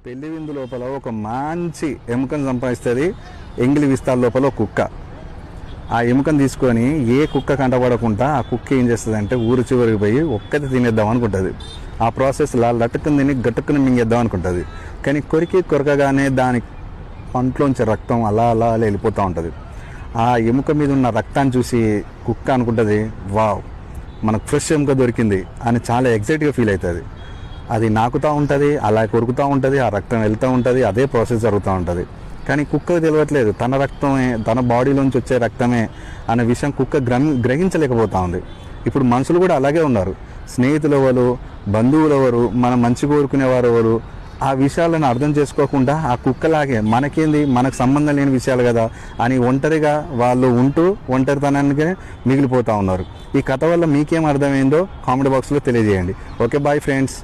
పెళ్లి విందు లోపల ఒక మంచి ఎముకను సంపాదిస్తుంది ఎంగిలి విస్తాల లోపల ఒక కుక్క. ఆ ఎముకను తీసుకొని ఏ కుక్క కంటపడకుండా ఆ కుక్క ఏం చేస్తుంది అంటే ఊరు చివరికి పోయి ఒక్కటి తినేద్దాం అనుకుంటుంది. ఆ ప్రాసెస్లో లట్టుకుని తిని గట్టుకుని మింగేద్దాం అనుకుంటుంది. కానీ కొరకగానే దాని పంట్లోంచి రక్తం అలా అలా అలా వెళ్ళిపోతూ ఉంటుంది. ఆ ఎముక మీద ఉన్న రక్తాన్ని చూసి కుక్క అనుకుంటుంది, వావ్ మనకు ఫ్రెష్ ఎముక దొరికింది అని చాలా ఎగ్జైట్గా ఫీల్ అవుతుంది. అది నాకుతూ ఉంటుంది, అలా కొరుకుతూ ఉంటుంది, ఆ రక్తం వెళ్తూ ఉంటుంది, అదే ప్రాసెస్ జరుగుతూ ఉంటుంది. కానీ కుక్కకు తెలియట్లేదు తన రక్తమే, తన బాడీలోంచి వచ్చే రక్తమే అనే విషయం కుక్క గ్రహించలేకపోతూ ఉంది. ఇప్పుడు మనుషులు కూడా అలాగే ఉన్నారు. స్నేహితులు ఎవరు, బంధువులు ఎవరు, మనం మంచి కోరుకునేవారు ఎవరు, ఆ విషయాలను అర్థం చేసుకోకుండా ఆ కుక్కలాగే మనకేంది, మనకు సంబంధం లేని విషయాలు కదా అని ఒంటరిగా వాళ్ళు ఉంటూ ఒంటరితనానికే మిగిలిపోతూ ఉన్నారు. ఈ కథ వల్ల మీకేం అర్థమైందో కామెంట్ బాక్స్లో తెలియజేయండి. Okay, bye friends.